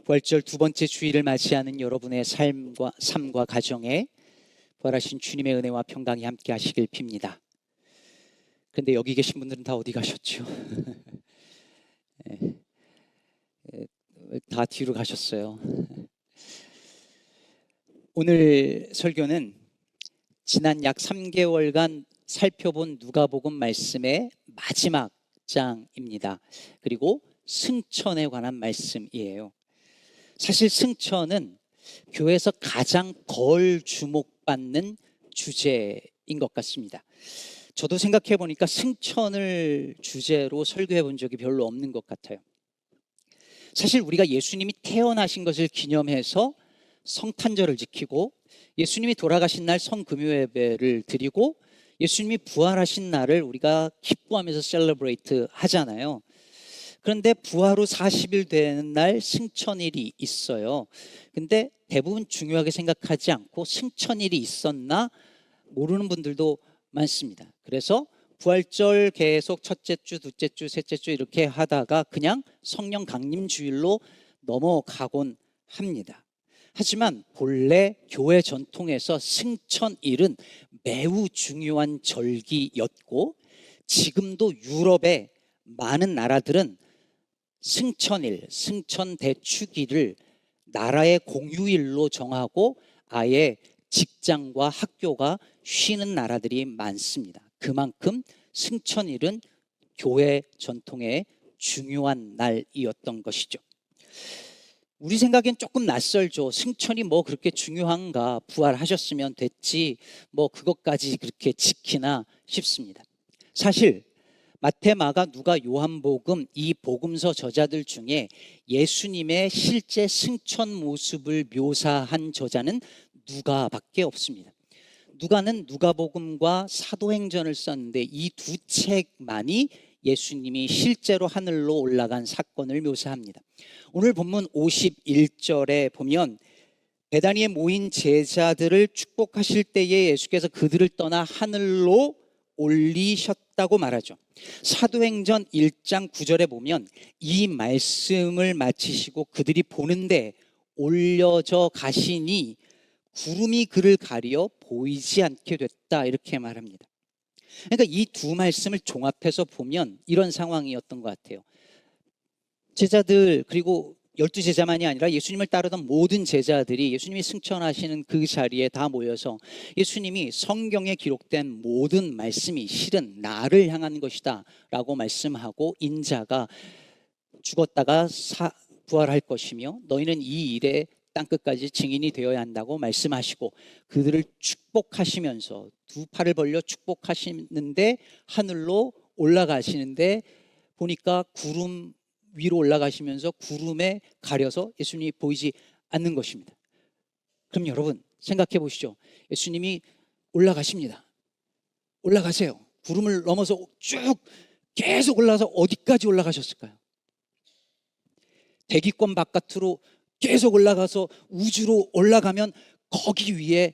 부활절 두 번째 주일을 맞이하는 여러분의 삶과 가정에 부활하신 주님의 은혜와 평강이 함께 하시길 빕니다. 그런데 여기 계신 분들은 다 어디 가셨죠? 다 뒤로 가셨어요. 오늘 설교는 지난 약 3개월간 살펴본 누가복음 말씀의 마지막 장입니다. 그리고 승천에 관한 말씀이에요. 사실 승천은 교회에서 가장 덜 주목받는 주제인 것 같습니다. 저도 생각해 보니까 승천을 주제로 설교해 본 적이 별로 없는 것 같아요. 사실 우리가 예수님이 태어나신 것을 기념해서 성탄절을 지키고, 예수님이 돌아가신 날 성금요예배를 드리고, 예수님이 부활하신 날을 우리가 기뻐하면서 셀러브레이트 하잖아요. 그런데 부활 후 40일 되는 날 승천일이 있어요. 근데 대부분 중요하게 생각하지 않고 승천일이 있었나 모르는 분들도 많습니다. 그래서 부활절 계속 첫째 주, 둘째 주, 셋째 주 이렇게 하다가 그냥 성령 강림 주일로 넘어가곤 합니다. 하지만 본래 교회 전통에서 승천일은 매우 중요한 절기였고, 지금도 유럽의 많은 나라들은 승천일, 승천대축일을 나라의 공휴일로 정하고 아예 직장과 학교가 쉬는 나라들이 많습니다. 그만큼 승천일은 교회 전통의 중요한 날이었던 것이죠. 우리 생각엔 조금 낯설죠. 승천이 뭐 그렇게 중요한가, 부활하셨으면 됐지 뭐 그것까지 그렇게 지키나 싶습니다. 사실 마태, 마가, 누가, 요한복음 이 복음서 저자들 중에 예수님의 실제 승천 모습을 묘사한 저자는 누가밖에 없습니다. 누가는 누가복음과 사도행전을 썼는데 이 두 책만이 예수님이 실제로 하늘로 올라간 사건을 묘사합니다. 오늘 본문 51절에 보면 베다니에 모인 제자들을 축복하실 때에 예수께서 그들을 떠나 하늘로 올리셨다고 말하죠. 사도행전 1장 9절에 보면 이 말씀을 마치시고 그들이 보는데 올려져 가시니 구름이 그를 가리어 보이지 않게 됐다, 이렇게 말합니다. 그러니까 이 두 말씀을 종합해서 보면 이런 상황이었던 것 같아요. 제자들, 그리고 12제자만이 아니라 예수님을 따르던 모든 제자들이 예수님이 승천하시는 그 자리에 다 모여서 예수님이 성경에 기록된 모든 말씀이 실은 나를 향한 것이다 라고 말씀하고, 인자가 죽었다가 부활할 것이며 너희는 이 일에 땅끝까지 증인이 되어야 한다고 말씀하시고, 그들을 축복하시면서 두 팔을 벌려 축복하시는데 하늘로 올라가시는데 보니까 구름 위로 올라가시면서 구름에 가려서 예수님이 보이지 않는 것입니다. 그럼 여러분 생각해 보시죠. 예수님이 올라가십니다. 올라가세요. 구름을 넘어서 쭉 계속 올라가서 어디까지 올라가셨을까요? 대기권 바깥으로 계속 올라가서 우주로 올라가면 거기 위에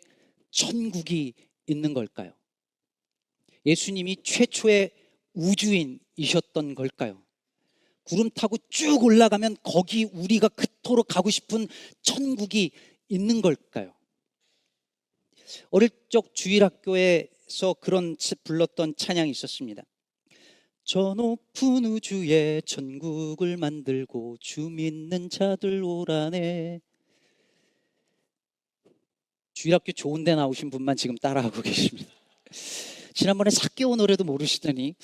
천국이 있는 걸까요? 예수님이 최초의 우주인이셨던 걸까요? 구름 타고 쭉 올라가면 거기 우리가 그토록 가고 싶은 천국이 있는 걸까요? 어릴 적 주일학교에서 그런 불렀던 찬양이 있었습니다. 저 높은 우주에 천국을 만들고 주 믿는 자들 오라네. 주일학교 좋은 데 나오신 분만 지금 따라하고 계십니다. 지난번에 사개오 노래도 모르시더니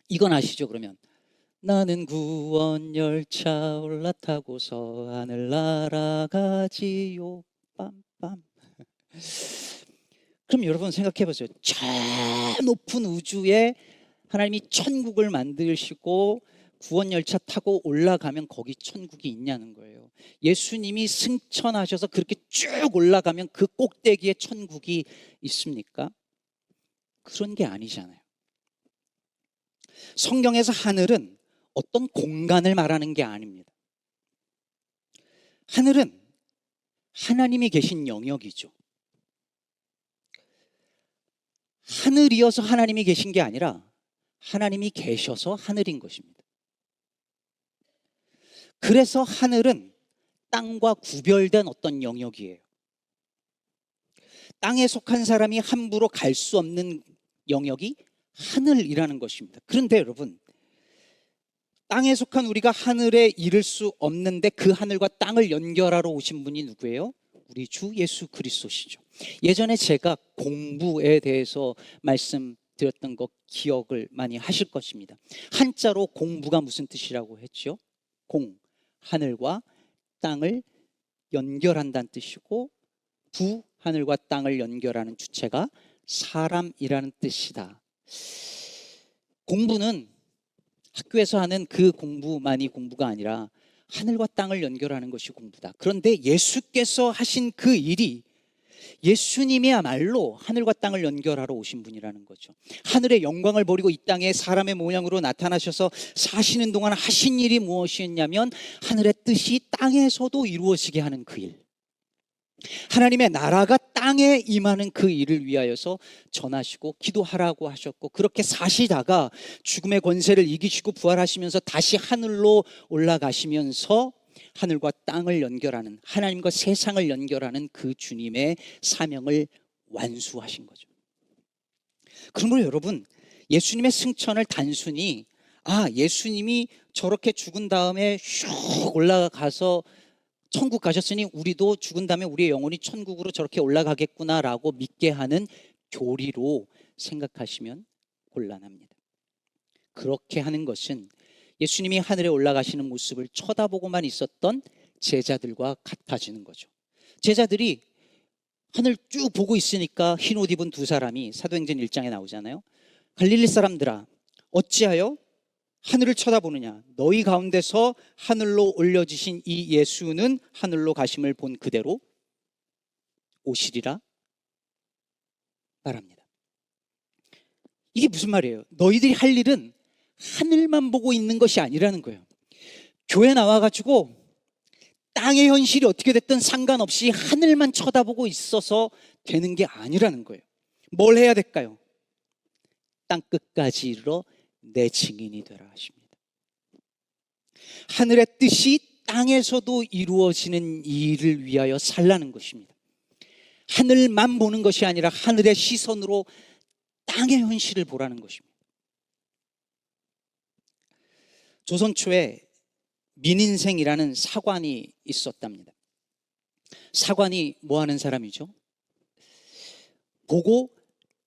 이건 아시죠? 그러면 나는 구원 열차 올라타고서 하늘 날아가지요 빰빰. 그럼 여러분 생각해 보세요. 저 높은 우주에 하나님이 천국을 만드시고 구원 열차 타고 올라가면 거기 천국이 있냐는 거예요. 예수님이 승천하셔서 그렇게 쭉 올라가면 그 꼭대기에 천국이 있습니까? 그런 게 아니잖아요. 성경에서 하늘은 어떤 공간을 말하는 게 아닙니다. 하늘은 하나님이 계신 영역이죠. 하늘이어서 하나님이 계신 게 아니라 하나님이 계셔서 하늘인 것입니다. 그래서 하늘은 땅과 구별된 어떤 영역이에요. 땅에 속한 사람이 함부로 갈 수 없는 영역이 하늘이라는 것입니다. 그런데 여러분, 땅에 속한 우리가 하늘에 이를 수 없는데 그 하늘과 땅을 연결하러 오신 분이 누구예요? 우리 주 예수 그리스도시죠. 예전에 제가 공부에 대해서 말씀드렸던 거 기억을 많이 하실 것입니다. 한자로 공부가 무슨 뜻이라고 했죠? 공, 하늘과 땅을 연결한다는 뜻이고, 부, 하늘과 땅을 연결하는 주체가 사람이라는 뜻이다. 공부는 학교에서 하는 그 공부만이 공부가 아니라 하늘과 땅을 연결하는 것이 공부다. 그런데 예수께서 하신 그 일이 예수님이야말로 하늘과 땅을 연결하러 오신 분이라는 거죠. 하늘의 영광을 버리고 이 땅에 사람의 모양으로 나타나셔서 사시는 동안 하신 일이 무엇이었냐면 하늘의 뜻이 땅에서도 이루어지게 하는 그 일, 하나님의 나라가 땅에 임하는 그 일을 위하여서 전하시고 기도하라고 하셨고, 그렇게 사시다가 죽음의 권세를 이기시고 부활하시면서 다시 하늘로 올라가시면서 하늘과 땅을 연결하는, 하나님과 세상을 연결하는 그 주님의 사명을 완수하신 거죠. 그러므로 여러분, 예수님의 승천을 단순히 예수님이 저렇게 죽은 다음에 슉 올라가서 천국 가셨으니 우리도 죽은 다음에 우리의 영혼이 천국으로 저렇게 올라가겠구나라고 믿게 하는 교리로 생각하시면 곤란합니다. 그렇게 하는 것은 예수님이 하늘에 올라가시는 모습을 쳐다보고만 있었던 제자들과 같아지는 거죠. 제자들이 하늘 쭉 보고 있으니까 흰 옷 입은 두 사람이 사도행전 1장에 나오잖아요. 갈릴리 사람들아, 어찌하여 하늘을 쳐다보느냐? 너희 가운데서 하늘로 올려지신 이 예수는 하늘로 가심을 본 그대로 오시리라 말합니다. 이게 무슨 말이에요? 너희들이 할 일은 하늘만 보고 있는 것이 아니라는 거예요. 교회 나와가지고 땅의 현실이 어떻게 됐든 상관없이 하늘만 쳐다보고 있어서 되는 게 아니라는 거예요. 뭘 해야 될까요? 땅 끝까지 이르러 내 증인이 되라 하십니다. 하늘의 뜻이 땅에서도 이루어지는 일을 위하여 살라는 것입니다. 하늘만 보는 것이 아니라 하늘의 시선으로 땅의 현실을 보라는 것입니다. 조선 초에 민인생이라는 사관이 있었답니다. 사관이 뭐 하는 사람이죠? 보고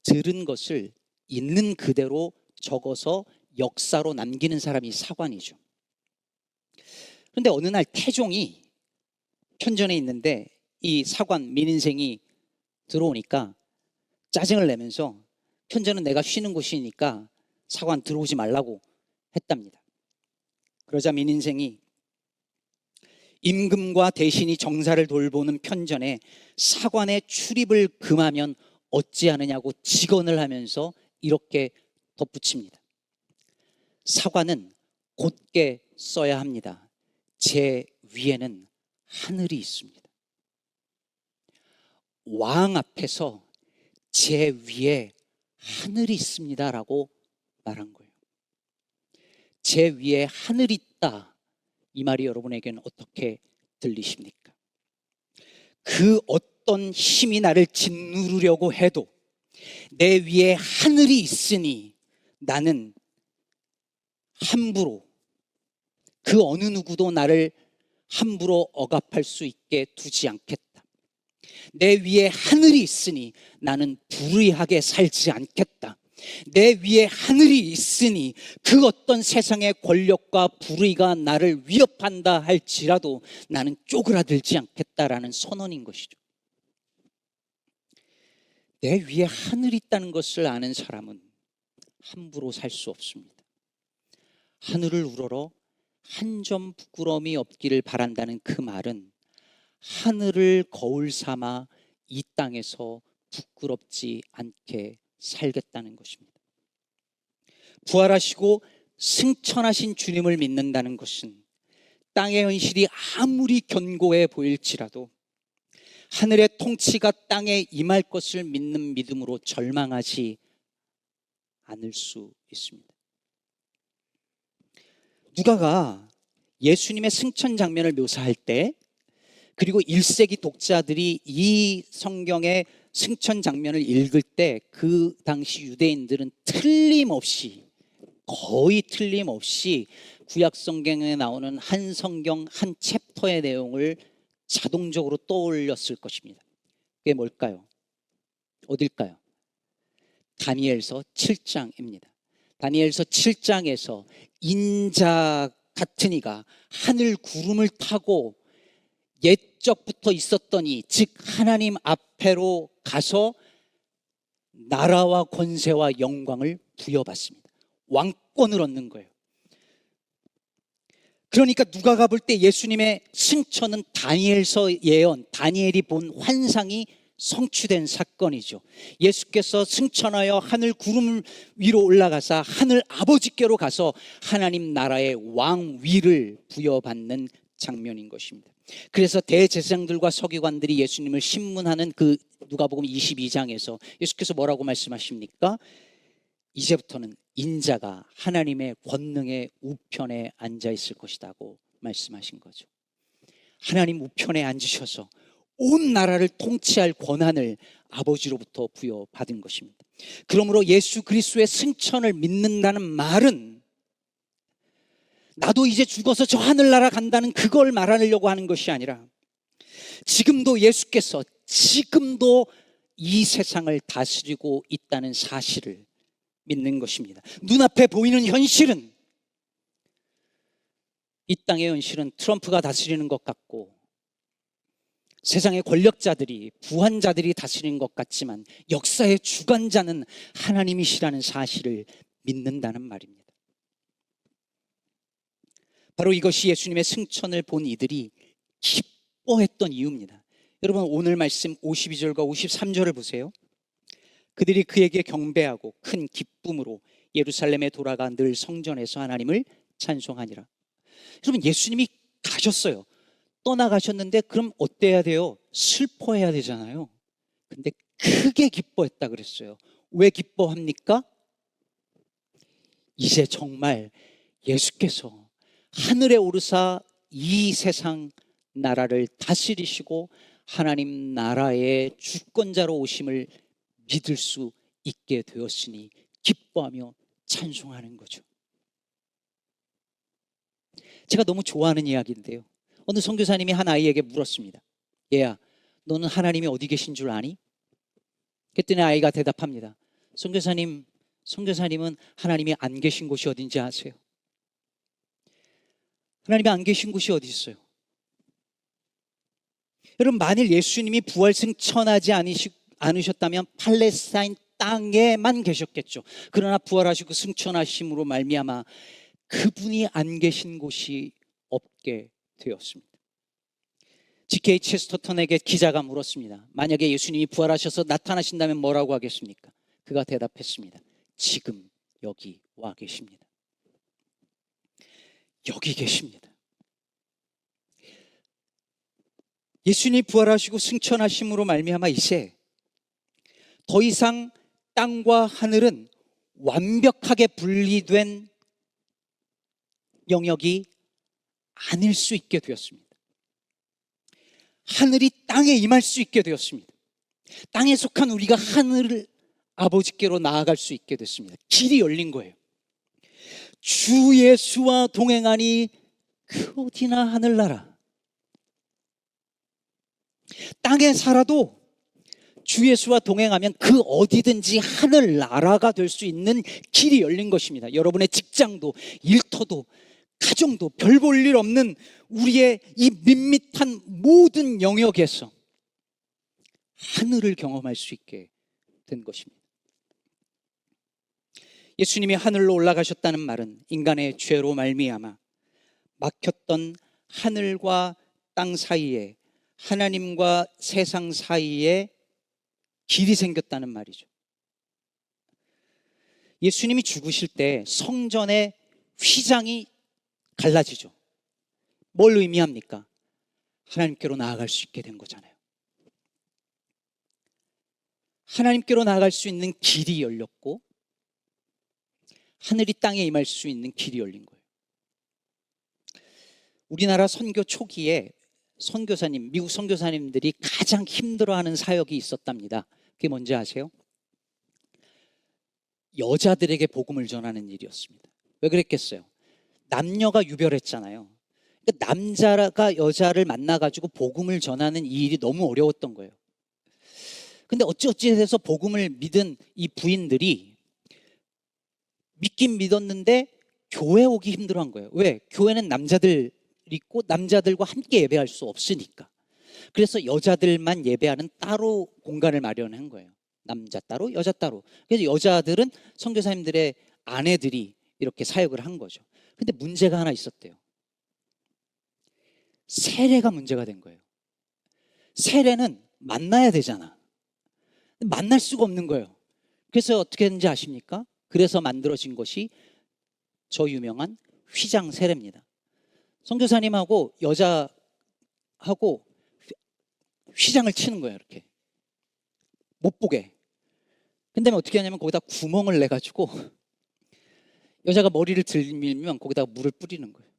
들은 것을 있는 그대로 적어서 역사로 남기는 사람이 사관이죠. 그런데 어느 날 태종이 편전에 있는데 이 사관 민인생이 들어오니까 짜증을 내면서 편전은 내가 쉬는 곳이니까 사관 들어오지 말라고 했답니다. 그러자 민인생이 임금과 대신이 정사를 돌보는 편전에 사관의 출입을 금하면 어찌하느냐고 직언을 하면서 이렇게 덧붙입니다. 사관은 곧게 써야 합니다. 제 위에는 하늘이 있습니다. 왕 앞에서 제 위에 하늘이 있습니다라고 말한 거예요. 제 위에 하늘이 있다, 이 말이 여러분에게는 어떻게 들리십니까? 그 어떤 힘이 나를 짓누르려고 해도 내 위에 하늘이 있으니 나는 함부로, 그 어느 누구도 나를 함부로 억압할 수 있게 두지 않겠다. 내 위에 하늘이 있으니 나는 불의하게 살지 않겠다. 내 위에 하늘이 있으니 그 어떤 세상의 권력과 불의가 나를 위협한다 할지라도 나는 쪼그라들지 않겠다라는 선언인 것이죠. 내 위에 하늘이 있다는 것을 아는 사람은 함부로 살 수 없습니다. 하늘을 우러러 한 점 부끄러움이 없기를 바란다는 그 말은 하늘을 거울 삼아 이 땅에서 부끄럽지 않게 살겠다는 것입니다. 부활하시고 승천하신 주님을 믿는다는 것은 땅의 현실이 아무리 견고해 보일지라도 하늘의 통치가 땅에 임할 것을 믿는 믿음으로 절망하지 않을 수 있습니다. 누가가 예수님의 승천 장면을 묘사할 때 그리고 1세기 독자들이 이 성경의 승천 장면을 읽을 때 그 당시 유대인들은 거의 틀림없이 구약 성경에 나오는 한 성경 한 챕터의 내용을 자동적으로 떠올렸을 것입니다. 그게 뭘까요? 어딜까요? 다니엘서 7장입니다. 다니엘서 7장에서 인자 같은 이가 하늘 구름을 타고 옛적부터 있었던 이, 즉 하나님 앞에로 가서 나라와 권세와 영광을 부여받습니다. 왕권을 얻는 거예요. 그러니까 누가가 볼 때 예수님의 승천은 다니엘서 예언, 다니엘이 본 환상이 성취된 사건이죠. 예수께서 승천하여 하늘 구름 위로 올라가사 하늘 아버지께로 가서 하나님 나라의 왕위를 부여받는 장면인 것입니다. 그래서 대제사장들과 서기관들이 예수님을 신문하는 그 누가복음 22장에서 예수께서 뭐라고 말씀하십니까? 이제부터는 인자가 하나님의 권능의 우편에 앉아 있을 것이라고 말씀하신 거죠. 하나님 우편에 앉으셔서 온 나라를 통치할 권한을 아버지로부터 부여받은 것입니다. 그러므로 예수 그리스도의 승천을 믿는다는 말은 나도 이제 죽어서 저 하늘나라 간다는 그걸 말하려고 하는 것이 아니라 지금도 예수께서 지금도 이 세상을 다스리고 있다는 사실을 믿는 것입니다. 눈앞에 보이는 현실은, 이 땅의 현실은 트럼프가 다스리는 것 같고 세상의 권력자들이, 부한자들이 다스리는 것 같지만 역사의 주관자는 하나님이시라는 사실을 믿는다는 말입니다. 바로 이것이 예수님의 승천을 본 이들이 기뻐했던 이유입니다. 여러분, 오늘 말씀 52절과 53절을 보세요. 그들이 그에게 경배하고 큰 기쁨으로 예루살렘에 돌아가 늘 성전에서 하나님을 찬송하니라. 여러분, 예수님이 가셨어요. 떠나가셨는데 그럼 어때야 돼요? 슬퍼해야 되잖아요. 근데 크게 기뻐했다 그랬어요. 왜 기뻐합니까? 이제 정말 예수께서 하늘에 오르사 이 세상 나라를 다스리시고 하나님 나라의 주권자로 오심을 믿을 수 있게 되었으니 기뻐하며 찬송하는 거죠. 제가 너무 좋아하는 이야기인데요, 어느 선교사님이 한 아이에게 물었습니다. 얘야, 너는 하나님이 어디 계신 줄 아니? 그랬더니 아이가 대답합니다. 선교사님은 하나님이 안 계신 곳이 어딘지 아세요? 하나님이 안 계신 곳이 어디 있어요? 여러분, 만일 예수님이 부활 승천하지 않으셨다면 팔레스타인 땅에만 계셨겠죠. 그러나 부활하시고 승천하심으로 말미암아 그분이 안 계신 곳이 없게 되었습니다. G.K. 체스터턴에게 기자가 물었습니다. 만약에 예수님이 부활하셔서 나타나신다면 뭐라고 하겠습니까? 그가 대답했습니다. 지금 여기 와 계십니다. 여기 계십니다. 예수님이 부활하시고 승천하심으로 말미암아 이제 더 이상 땅과 하늘은 완벽하게 분리된 영역이 아닐 수 있게 되었습니다. 하늘이 땅에 임할 수 있게 되었습니다. 땅에 속한 우리가 하늘 아버지께로 나아갈 수 있게 됐습니다. 길이 열린 거예요. 주 예수와 동행하니 그 어디나 하늘나라. 땅에 살아도 주 예수와 동행하면 그 어디든지 하늘나라가 될 수 있는 길이 열린 것입니다. 여러분의 직장도, 일터도, 가정도, 별 볼 일 없는 우리의 이 밋밋한 모든 영역에서 하늘을 경험할 수 있게 된 것입니다. 예수님이 하늘로 올라가셨다는 말은 인간의 죄로 말미암아 막혔던 하늘과 땅 사이에, 하나님과 세상 사이에 길이 생겼다는 말이죠. 예수님이 죽으실 때 성전의 휘장이 갈라지죠. 뭘 의미합니까? 하나님께로 나아갈 수 있게 된 거잖아요. 하나님께로 나아갈 수 있는 길이 열렸고 하늘이 땅에 임할 수 있는 길이 열린 거예요. 우리나라 선교 초기에 선교사님, 미국 선교사님들이 가장 힘들어하는 사역이 있었답니다. 그게 뭔지 아세요? 여자들에게 복음을 전하는 일이었습니다. 왜 그랬겠어요? 남녀가 유별했잖아요. 그러니까 남자가 여자를 만나가지고 복음을 전하는 이 일이 너무 어려웠던 거예요. 근데 어찌해서 복음을 믿은 이 부인들이 믿긴 믿었는데 교회 오기 힘들어한 거예요. 왜? 교회는 남자들 있고 남자들과 함께 예배할 수 없으니까. 그래서 여자들만 예배하는 따로 공간을 마련한 거예요. 남자 따로, 여자 따로. 그래서 여자들은 선교사님들의 아내들이 이렇게 사역을 한 거죠. 근데 문제가 하나 있었대요. 세례가 문제가 된 거예요. 세례는 만나야 되잖아. 만날 수가 없는 거예요. 그래서 어떻게 했는지 아십니까? 그래서 만들어진 것이 저 유명한 휘장 세례입니다. 선교사님하고 여자하고 휘장을 치는 거예요. 이렇게 못 보게. 근데 어떻게 하냐면 거기다 구멍을 내가지고 여자가 머리를 들밀면 거기다가 물을 뿌리는 거예요.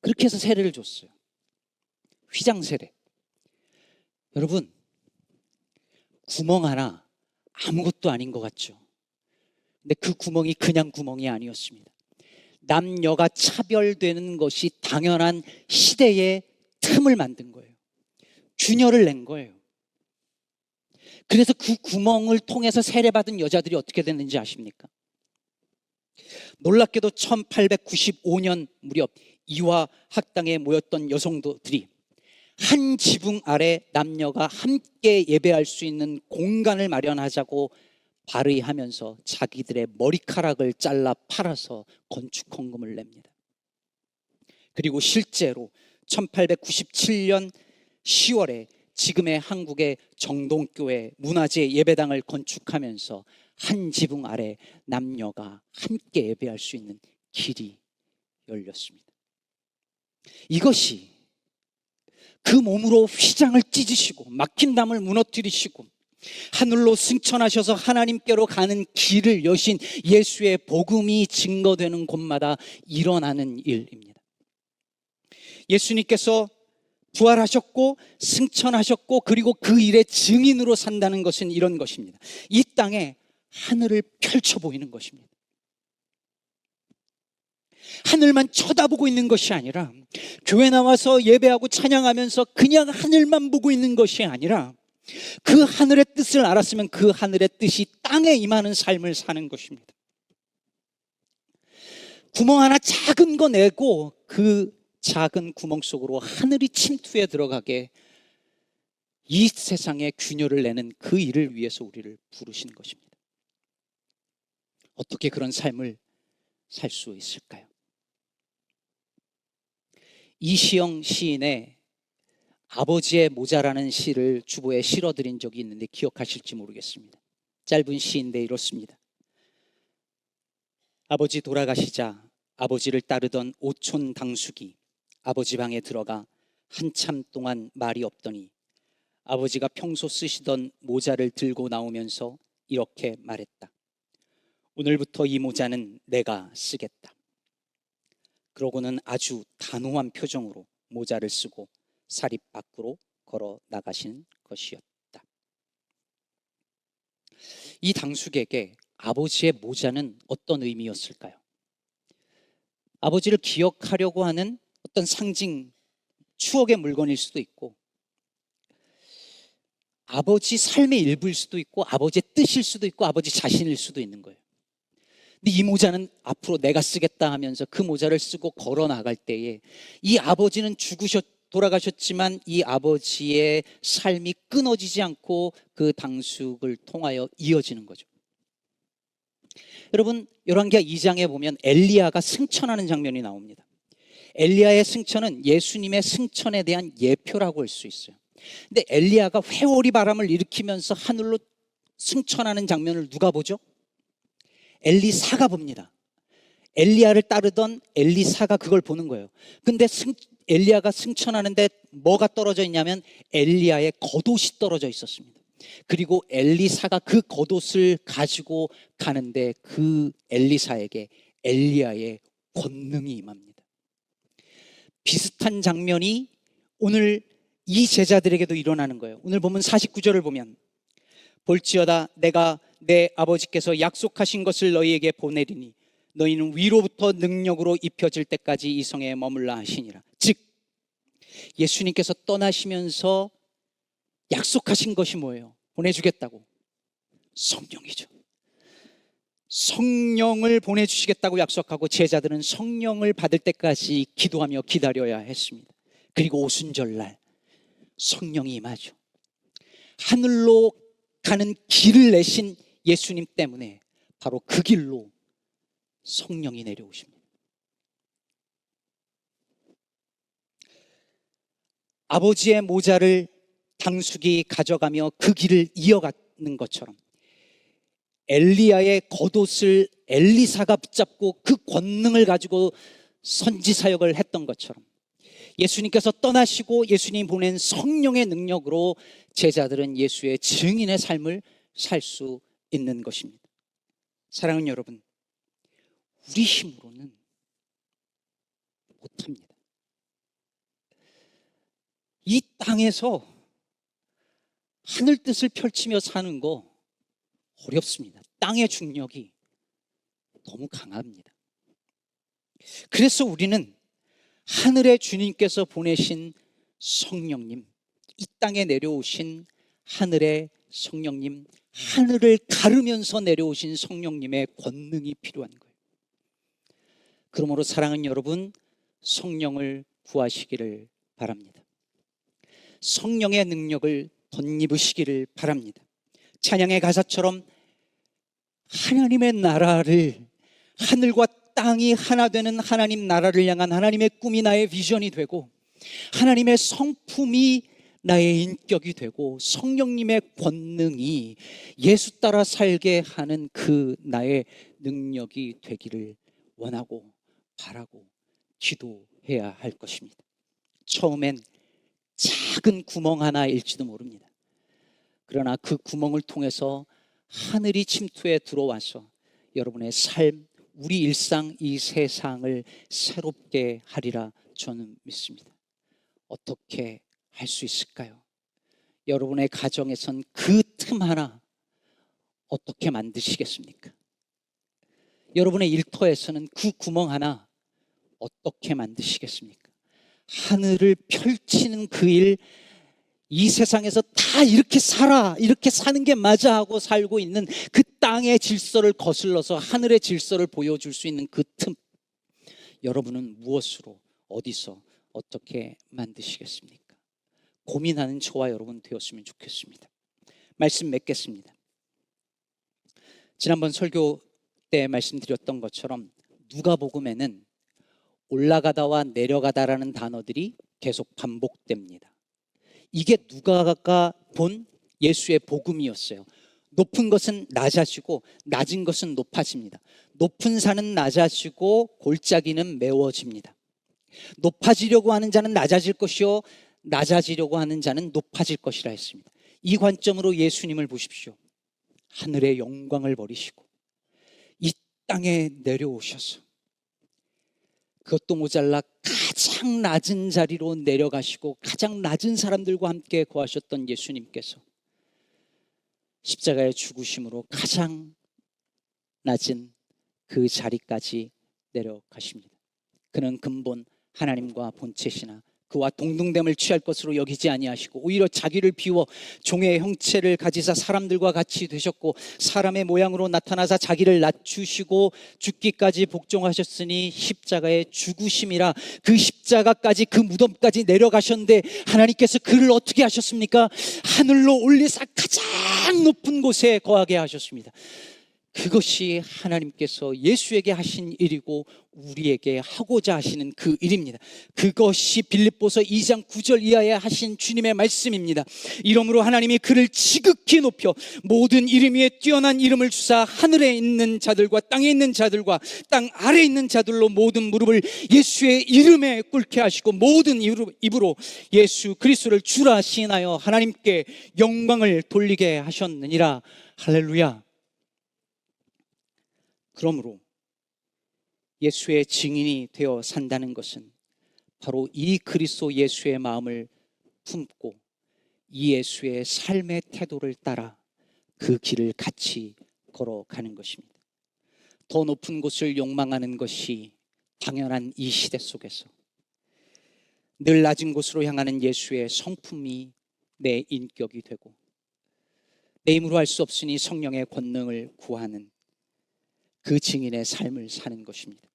그렇게 해서 세례를 줬어요. 휘장 세례. 여러분, 구멍 하나 아무것도 아닌 것 같죠? 근데 그 구멍이 그냥 구멍이 아니었습니다. 남녀가 차별되는 것이 당연한 시대의 틈을 만든 거예요. 균열을 낸 거예요. 그래서 그 구멍을 통해서 세례받은 여자들이 어떻게 됐는지 아십니까? 놀랍게도 1895년 무렵 이화 학당에 모였던 여성들이 한 지붕 아래 남녀가 함께 예배할 수 있는 공간을 마련하자고 발의하면서 자기들의 머리카락을 잘라 팔아서 건축 헌금을 냅니다. 그리고 실제로 1897년 10월에 지금의 한국의 정동교회 문화재 예배당을 건축하면서 한 지붕 아래 남녀가 함께 예배할 수 있는 길이 열렸습니다. 이것이 그 몸으로 휘장을 찢으시고 막힌 담을 무너뜨리시고 하늘로 승천하셔서 하나님께로 가는 길을 여신 예수의 복음이 증거되는 곳마다 일어나는 일입니다. 예수님께서 부활하셨고 승천하셨고 그리고 그 일의 증인으로 산다는 것은 이런 것입니다. 이 땅에 하늘을 펼쳐 보이는 것입니다. 하늘만 쳐다보고 있는 것이 아니라 교회 나와서 예배하고 찬양하면서 그냥 하늘만 보고 있는 것이 아니라 그 하늘의 뜻을 알았으면 그 하늘의 뜻이 땅에 임하는 삶을 사는 것입니다. 구멍 하나 작은 거 내고 그 작은 구멍 속으로 하늘이 침투해 들어가게 이 세상에 균열을 내는 그 일을 위해서 우리를 부르신 것입니다. 어떻게 그런 삶을 살 수 있을까요? 이시영 시인의 아버지의 모자라는 시를 주보에 실어드린 적이 있는데 기억하실지 모르겠습니다. 짧은 시인데 이렇습니다. 아버지 돌아가시자 아버지를 따르던 오촌 당숙이 아버지 방에 들어가 한참 동안 말이 없더니 아버지가 평소 쓰시던 모자를 들고 나오면서 이렇게 말했다. 오늘부터 이 모자는 내가 쓰겠다. 그러고는 아주 단호한 표정으로 모자를 쓰고 사립 밖으로 걸어 나가신 것이었다. 이 당숙에게 아버지의 모자는 어떤 의미였을까요? 아버지를 기억하려고 하는 어떤 상징, 추억의 물건일 수도 있고 아버지 삶의 일부일 수도 있고 아버지의 뜻일 수도 있고 아버지 자신일 수도 있는 거예요. 근데 이 모자는 앞으로 내가 쓰겠다 하면서 그 모자를 쓰고 걸어 나갈 때에 이 아버지는 돌아가셨지만 이 아버지의 삶이 끊어지지 않고 그 당숙을 통하여 이어지는 거죠. 여러분, 열왕기하 2장에 보면 엘리야가 승천하는 장면이 나옵니다. 엘리야의 승천은 예수님의 승천에 대한 예표라고 할 수 있어요. 근데 엘리야가 회오리 바람을 일으키면서 하늘로 승천하는 장면을 누가 보죠? 엘리사가 봅니다. 엘리야를 따르던 엘리사가 그걸 보는 거예요. 근데 엘리야가 승천하는데 뭐가 떨어져 있냐면 엘리야의 겉옷이 떨어져 있었습니다. 그리고 엘리사가 그 겉옷을 가지고 가는데 그 엘리사에게 엘리야의 권능이 임합니다. 비슷한 장면이 오늘 이 제자들에게도 일어나는 거예요. 오늘 보면 49절을 보면 볼지어다 내가 내 아버지께서 약속하신 것을 너희에게 보내리니 너희는 위로부터 능력으로 입혀질 때까지 이 성에 머물라 하시니라. 즉 예수님께서 떠나시면서 약속하신 것이 뭐예요? 보내주겠다고. 성령이죠. 성령을 보내주시겠다고 약속하고 제자들은 성령을 받을 때까지 기도하며 기다려야 했습니다. 그리고 오순절날 성령이 임하죠. 하늘로 가는 길을 내신 예수님 때문에 바로 그 길로 성령이 내려오십니다. 아버지의 모자를 당숙이 가져가며 그 길을 이어가는 것처럼 엘리야의 겉옷을 엘리사가 붙잡고 그 권능을 가지고 선지 사역을 했던 것처럼 예수님께서 떠나시고 예수님 보낸 성령의 능력으로 제자들은 예수의 증인의 삶을 살 수 있는 것입니다. 사랑하는 여러분, 우리 힘으로는 못합니다. 이 땅에서 하늘 뜻을 펼치며 사는 거 어렵습니다. 땅의 중력이 너무 강합니다. 그래서 우리는 하늘의 주님께서 보내신 성령님, 이 땅에 내려오신 하늘의 성령님, 하늘을 가르면서 내려오신 성령님의 권능이 필요한 거예요. 그러므로 사랑하는 여러분, 성령을 구하시기를 바랍니다. 성령의 능력을 덧입으시기를 바랍니다. 찬양의 가사처럼 하나님의 나라를, 하늘과 땅이 하나 되는 하나님 나라를 향한 하나님의 꿈이 나의 비전이 되고 하나님의 성품이 나의 인격이 되고 성령님의 권능이 예수 따라 살게 하는 그 나의 능력이 되기를 원하고 바라고 기도해야 할 것입니다. 처음엔 작은 구멍 하나일지도 모릅니다. 그러나 그 구멍을 통해서 하늘이 침투해 들어와서 여러분의 삶, 우리 일상, 이 세상을 새롭게 하리라 저는 믿습니다. 어떻게 할 수 있을까요? 여러분의 가정에선 그 틈 하나 어떻게 만드시겠습니까? 여러분의 일터에서는 그 구멍 하나 어떻게 만드시겠습니까? 하늘을 펼치는 그 일, 이 세상에서 다 이렇게 살아, 이렇게 사는 게 맞아 하고 살고 있는 그 땅의 질서를 거슬러서 하늘의 질서를 보여줄 수 있는 그 틈, 여러분은 무엇으로, 어디서, 어떻게 만드시겠습니까? 고민하는 저와 여러분 되었으면 좋겠습니다. 말씀 맺겠습니다. 지난번 설교 때 말씀드렸던 것처럼 누가복음에는 올라가다와 내려가다라는 단어들이 계속 반복됩니다. 이게 누가가 본 예수의 복음이었어요. 높은 것은 낮아지고 낮은 것은 높아집니다. 높은 산은 낮아지고 골짜기는 메워집니다. 높아지려고 하는 자는 낮아질 것이요 낮아지려고 하는 자는 높아질 것이라 했습니다. 이 관점으로 예수님을 보십시오. 하늘의 영광을 버리시고 이 땅에 내려오셔서 그것도 모자라 가장 낮은 자리로 내려가시고 가장 낮은 사람들과 함께 거하셨던 예수님께서 십자가의 죽으심으로 가장 낮은 그 자리까지 내려가십니다. 그는 근본 하나님과 본체시나 그와 동등됨을 취할 것으로 여기지 아니하시고 오히려 자기를 비워 종의 형체를 가지사 사람들과 같이 되셨고 사람의 모양으로 나타나사 자기를 낮추시고 죽기까지 복종하셨으니 십자가의 죽으심이라. 그 십자가까지, 그 무덤까지 내려가셨는데 하나님께서 그를 어떻게 하셨습니까? 하늘로 올리사 가장 높은 곳에 거하게 하셨습니다. 그것이 하나님께서 예수에게 하신 일이고 우리에게 하고자 하시는 그 일입니다. 그것이 빌립보서 2장 9절 이하에 하신 주님의 말씀입니다. 이러므로 하나님이 그를 지극히 높여 모든 이름 위에 뛰어난 이름을 주사 하늘에 있는 자들과 땅에 있는 자들과 땅 아래에 있는 자들로 모든 무릎을 예수의 이름에 꿇게 하시고 모든 입으로 예수 그리스도를 주라 시인하여 하나님께 영광을 돌리게 하셨느니라. 할렐루야. 그러므로 예수의 증인이 되어 산다는 것은 바로 이 그리스도 예수의 마음을 품고 이 예수의 삶의 태도를 따라 그 길을 같이 걸어가는 것입니다. 더 높은 곳을 욕망하는 것이 당연한 이 시대 속에서 늘 낮은 곳으로 향하는 예수의 성품이 내 인격이 되고, 내 힘으로 할 수 없으니 성령의 권능을 구하는 그 증인의 삶을 사는 것입니다.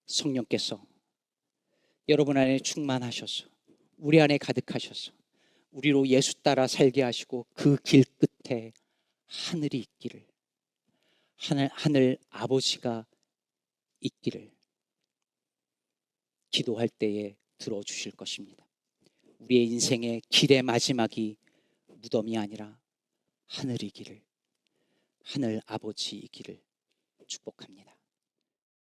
성령께서 여러분 안에 충만하셔서 우리 안에 가득하셔서 우리로 예수 따라 살게 하시고 그 길 끝에 하늘이 있기를, 하늘 아버지가 있기를 기도할 때에 들어주실 것입니다. 우리의 인생의 길의 마지막이 무덤이 아니라 하늘이기를, 하늘 아버지이기를 축복합니다.